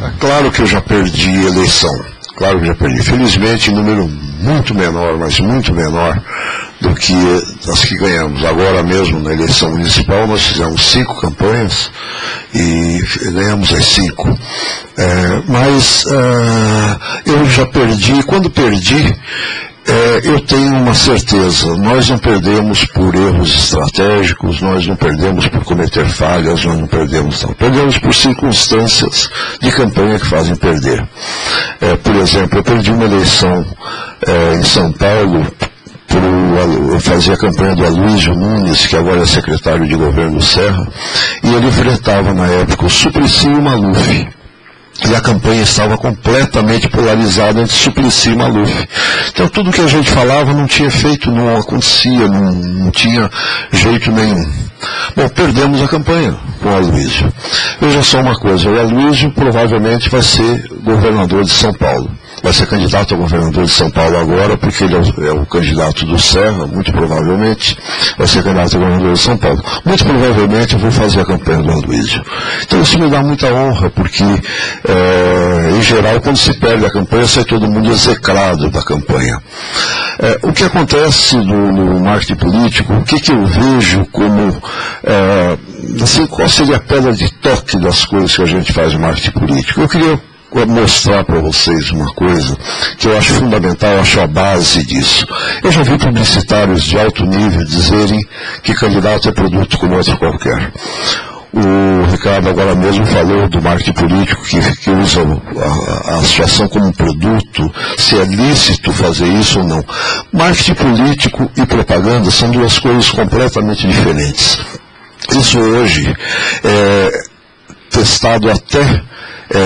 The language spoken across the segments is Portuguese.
É claro que eu já perdi a eleição. Claro que já perdi. Felizmente, em número muito menor, mas muito menor do que as que ganhamos. Agora mesmo, na eleição municipal, nós fizemos 5 campanhas e ganhamos as 5. Mas eu já perdi. Quando perdi, eu tenho uma certeza, nós não perdemos por erros estratégicos, nós não perdemos por cometer falhas, nós não perdemos não. Perdemos por circunstâncias de campanha que fazem perder. Por exemplo, eu perdi uma eleição em São Paulo, eu fazia a campanha do Aloysio Nunes, que agora é secretário de governo do Serra, e ele enfrentava na época o Suplicy e o Maluf. E a campanha estava completamente polarizada entre Suplicy e Maluf. Então tudo que a gente falava não tinha efeito, não acontecia, não tinha jeito nenhum. Bom, perdemos a campanha com o Aloysio. Veja só uma coisa, o Aloysio provavelmente vai ser governador de São Paulo. Vai ser candidato a governador de São Paulo agora, porque ele é o candidato do Serra, muito provavelmente, vai ser candidato a governador de São Paulo. Muito provavelmente eu vou fazer a campanha do Aloysio. Então isso me dá muita honra, porque, em geral, quando se perde a campanha, sai todo mundo execrado da campanha. O que acontece no marketing político, o que eu vejo como, assim, qual seria a pedra de toque das coisas que a gente faz no marketing político? Eu queria mostrar para vocês uma coisa que eu acho fundamental, eu acho a base disso. Eu já vi publicitários de alto nível dizerem que candidato é produto como outro qualquer. O Ricardo agora mesmo falou do marketing político que usa a situação como um produto, se é lícito fazer isso ou não. Marketing político e propaganda são duas coisas completamente diferentes. Isso hoje é testado até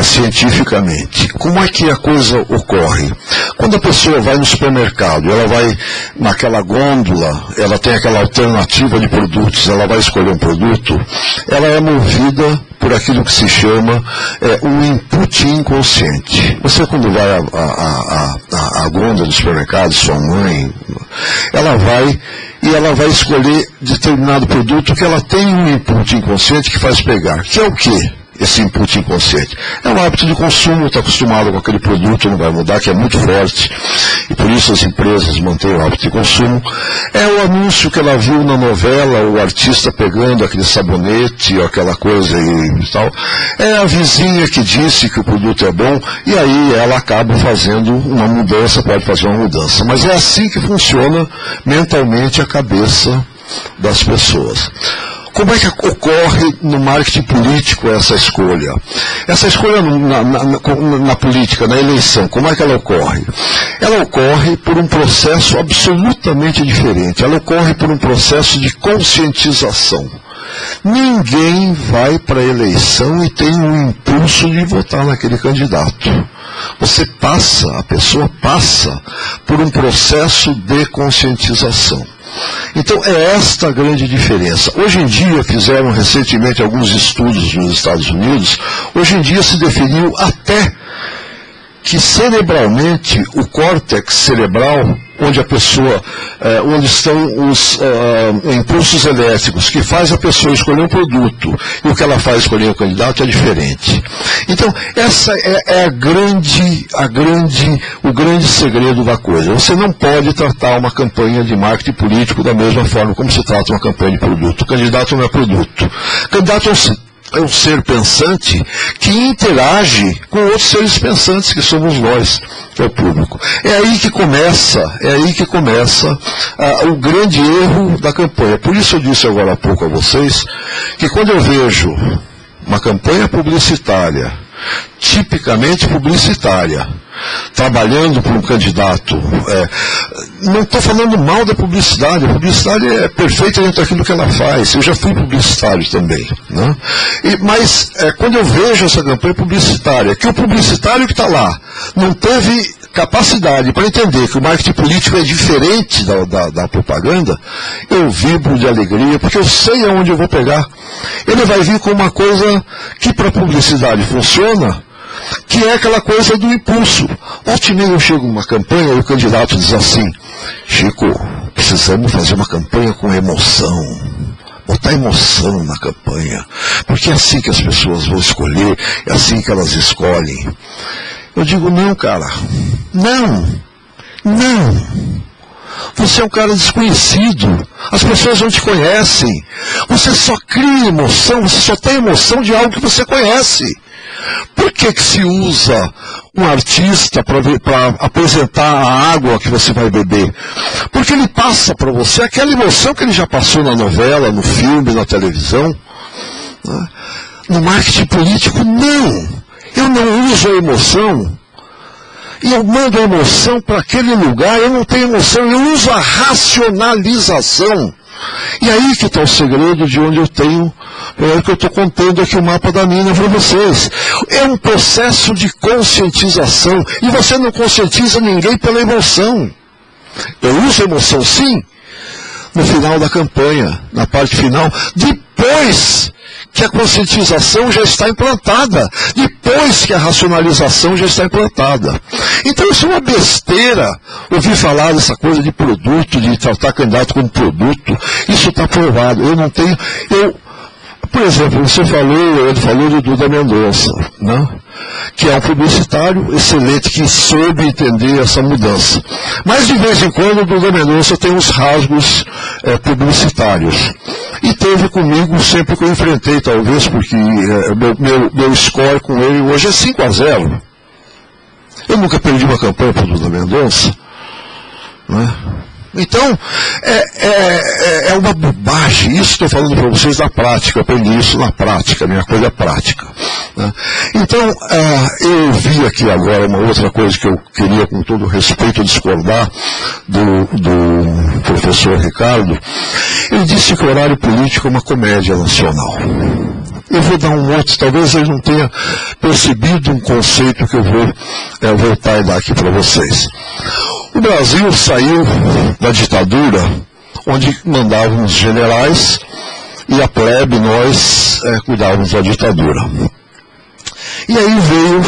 cientificamente. Como é que a coisa ocorre? Quando a pessoa vai no supermercado, ela vai naquela gôndola, ela tem aquela alternativa de produtos, ela vai escolher um produto, ela é movida por aquilo que se chama um input inconsciente. Você, quando vai à gôndola do supermercado, sua mãe, ela vai escolher determinado produto que ela tem um input inconsciente que faz pegar. Que é o quê? Esse input inconsciente. É um hábito de consumo, está acostumado com aquele produto, não vai mudar, que é muito forte. E por isso as empresas mantêm o hábito de consumo. É o anúncio que ela viu na novela, o artista pegando aquele sabonete, ou aquela coisa e tal. É a vizinha que disse que o produto é bom, e aí ela acaba fazendo uma mudança, pode fazer uma mudança. Mas é assim que funciona mentalmente a cabeça das pessoas. Como é que ocorre no marketing político essa escolha? Essa escolha na política, na eleição, como é que ela ocorre? Ela ocorre por um processo absolutamente diferente. Ela ocorre por um processo de conscientização. Ninguém vai para a eleição e tem um impulso de votar naquele candidato. A pessoa passa por um processo de conscientização. Então, é esta a grande diferença. Hoje em dia, fizeram recentemente alguns estudos nos Estados Unidos, hoje em dia se definiu até que cerebralmente, o córtex cerebral, onde a pessoa, onde estão os impulsos elétricos, que faz a pessoa escolher um produto, e o que ela faz escolher um candidato é diferente. Então, essa é o grande segredo da coisa. Você não pode tratar uma campanha de marketing político da mesma forma como se trata uma campanha de produto. O candidato não é produto. O candidato é um ser pensante que interage com outros seres pensantes, que somos nós, que é o público. É aí que começa o grande erro da campanha. Por isso eu disse agora há pouco a vocês que quando eu vejo uma campanha publicitária, tipicamente publicitária, trabalhando para um candidato, não estou falando mal da publicidade, a publicidade é perfeita dentro daquilo que ela faz, eu já fui publicitário também, né? Mas quando eu vejo essa campanha publicitária, que o publicitário que está lá não teve capacidade para entender que o marketing político é diferente da propaganda, eu vibro de alegria, porque eu sei aonde eu vou pegar. Ele vai vir com uma coisa que para a publicidade funciona, que é aquela coisa do impulso. Ontem mesmo eu chego numa campanha e o candidato diz assim: Chico, precisamos fazer uma campanha com emoção. botar emoção na campanha, porque é assim que as pessoas vão escolher, é assim que elas escolhem. Eu digo, não, cara, não. Você é um cara desconhecido, as pessoas não te conhecem, você só cria emoção, você só tem emoção de algo que você conhece. Por que se usa um artista para apresentar a água que você vai beber? Porque ele passa para você aquela emoção que ele já passou na novela, no filme, na televisão. Né? No marketing político, não. Eu não uso a emoção. E eu mando a emoção para aquele lugar, eu não tenho emoção, eu uso a racionalização. E aí que está o segredo de onde eu tenho, é que eu estou contando aqui o mapa da mina para vocês. É um processo de conscientização, e você não conscientiza ninguém pela emoção. Eu uso a emoção sim, no final da campanha, na parte final, depois que a conscientização já está implantada, depois que a racionalização já está implantada. Então isso é uma besteira, ouvir falar dessa coisa de produto, de tratar candidato como produto, isso está provado. Eu não tenho, por exemplo, ele falou do Duda Mendonça, né? Que é um publicitário excelente, que soube entender essa mudança. Mas de vez em quando o Duda Mendonça tem uns rasgos publicitários. E teve comigo sempre que eu enfrentei, talvez, porque meu score com ele hoje é 5-0. Eu nunca perdi uma campanha para o Duda Mendonça. Né? Então, é uma bobagem. Isso estou falando para vocês da prática. Eu aprendi isso na prática, minha coisa é prática. Né? Então, eu vi aqui agora uma outra coisa que eu queria, com todo respeito, discordar do professor Ricardo. Ele disse que o horário político é uma comédia nacional. Eu vou dar um outro, talvez ele não tenha percebido um conceito que eu vou voltar e dar aqui para vocês. O Brasil saiu da ditadura, onde mandavam os generais, e a plebe, nós, cuidávamos da ditadura. E aí veio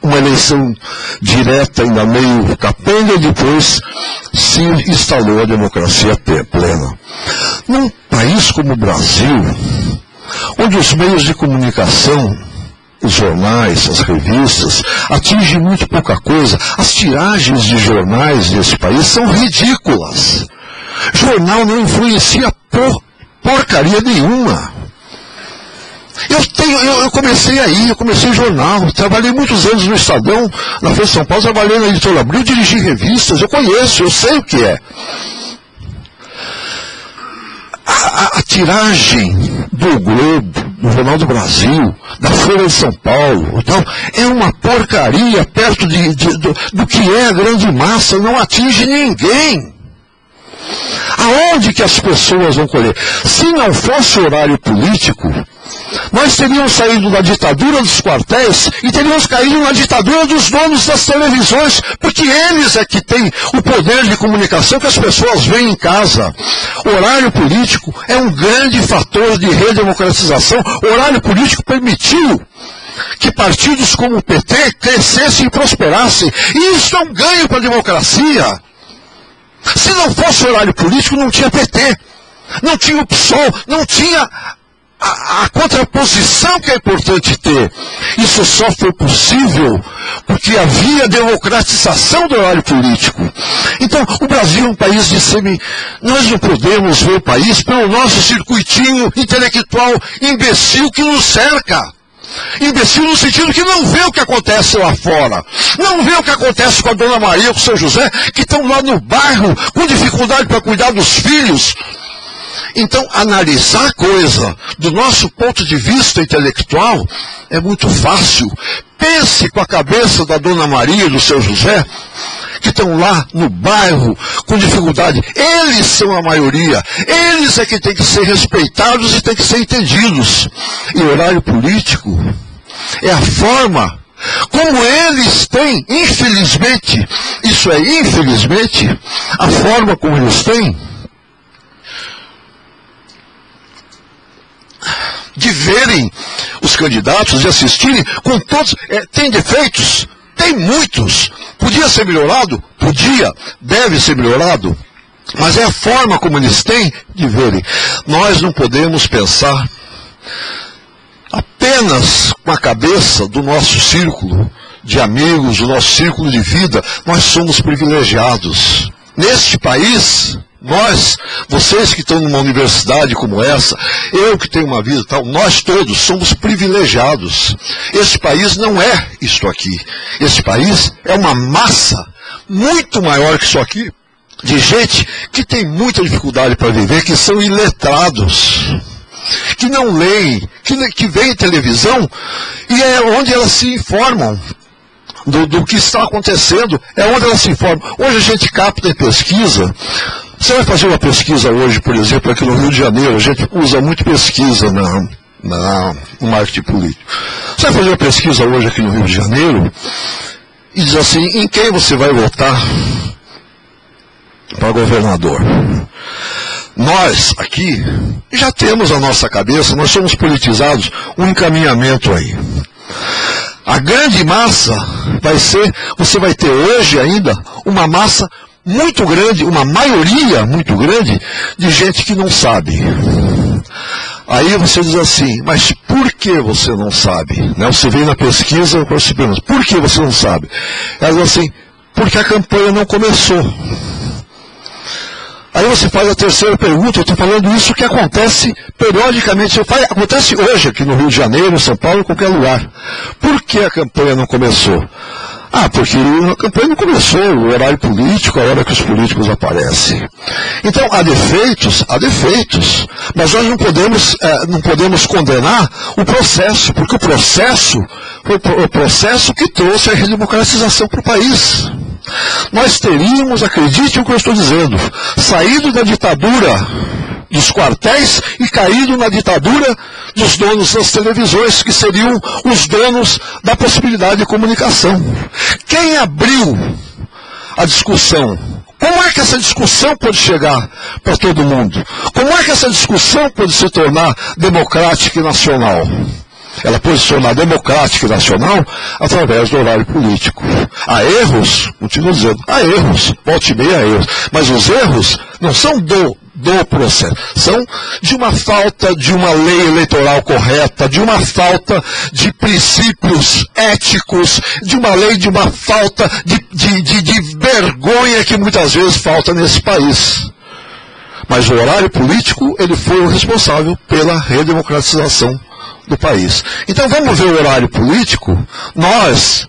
uma eleição direta, ainda meio capenga, e depois se instalou a democracia plena. Num país como o Brasil, onde os meios de comunicação, os jornais, as revistas, atingem muito pouca coisa, as tiragens de jornais desse país são ridículas. Jornal não influencia porcaria nenhuma. Eu comecei aí, eu comecei jornal, trabalhei muitos anos no Estadão, na Folha de São Paulo, trabalhei na Editora Abril, dirigi revistas, eu conheço, eu sei o que é. A tiragem do Globo, do Jornal do Brasil, da Folha de São Paulo, então, é uma porcaria perto do que é a grande massa, não atinge ninguém. Aonde que as pessoas vão colher? Se não fosse horário político, nós teríamos saído da ditadura dos quartéis e teríamos caído na ditadura dos donos das televisões, porque eles é que têm o poder de comunicação que as pessoas veem em casa. O horário político é um grande fator de redemocratização. O horário político permitiu que partidos como o PT crescessem e prosperassem. E isso é um ganho para a democracia. Se não fosse horário político, não tinha PT, não tinha o PSOL, não tinha a contraposição que é importante ter. Isso só foi possível porque havia democratização do horário político. Então, o Brasil é um país de Nós não podemos ver o país pelo nosso circuitinho intelectual imbecil que nos cerca. Imbecil no sentido que não vê o que acontece lá fora. Não vê o que acontece com a Dona Maria, com o seu José, que estão lá no bairro com dificuldade para cuidar dos filhos. Então, analisar a coisa do nosso ponto de vista intelectual é muito fácil. Pense com a cabeça da Dona Maria e do seu José, que estão lá no bairro com dificuldade. Eles são a maioria. Eles é que têm que ser respeitados e têm que ser entendidos. E o horário político é a forma como eles têm, infelizmente, isso é infelizmente, a forma como eles têm de verem os candidatos, de assistirem com todos. Tem defeitos? Tem muitos. Podia ser melhorado? Podia. Deve ser melhorado? Mas é a forma como eles têm de verem. Nós não podemos pensar apenas com a cabeça do nosso círculo de amigos, do nosso círculo de vida. Nós somos privilegiados. Neste país, nós, vocês que estão numa universidade como essa, eu que tenho uma vida tal, nós todos somos privilegiados. Este país não é isto aqui. Este país é uma massa muito maior que isso aqui, de gente que tem muita dificuldade para viver, que são iletrados, que não leem, que veem televisão e é onde elas se informam do que está acontecendo, é onde elas se informam. Hoje a gente capta em pesquisa. Você vai fazer uma pesquisa hoje, por exemplo, aqui no Rio de Janeiro, a gente usa muito pesquisa no marketing político. Você vai fazer uma pesquisa hoje aqui no Rio de Janeiro e diz assim, em quem você vai votar para governador? Nós aqui já temos a nossa cabeça, nós somos politizados, um encaminhamento aí. A grande massa vai ser, você vai ter hoje ainda uma massa muito grande, uma maioria muito grande de gente que não sabe. Aí você diz assim, mas por que você não sabe? Você vem na pesquisa, você pergunta, por que você não sabe? Ela diz assim, porque a campanha não começou. Aí você faz a terceira pergunta, eu estou falando isso que acontece periodicamente, acontece hoje aqui no Rio de Janeiro, em São Paulo, em qualquer lugar. Por que a campanha não começou? Porque a campanha não começou, o horário político, a hora que os políticos aparecem. Então, há defeitos, mas nós não podemos condenar o processo, porque o processo foi o processo que trouxe a redemocratização para o país. Nós teríamos, acredite no que eu estou dizendo, saído da ditadura dos quartéis e caído na ditadura dos donos das televisões, que seriam os donos da possibilidade de comunicação. Quem abriu a discussão? Como é que essa discussão pode chegar para todo mundo? Como é que essa discussão pode se tornar democrática e nacional? Ela pode se tornar democrática e nacional através do horário político. Há erros, continuo dizendo, há erros, volte e meia há erros, mas os erros não são do processo, são de uma falta de uma lei eleitoral correta, de uma falta de princípios éticos, de uma lei, de uma falta de vergonha que muitas vezes falta nesse país. Mas o horário político, ele foi o responsável pela redemocratização do país. Então vamos ver o horário político. Nós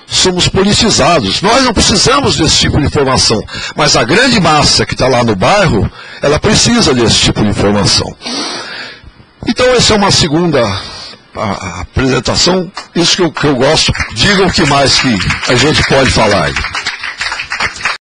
somos politizados, nós não precisamos desse tipo de informação, mas a grande massa que está lá no bairro, ela precisa desse tipo de informação. Então essa é uma segunda apresentação, isso que eu gosto. Digam o que mais que a gente pode falar aí.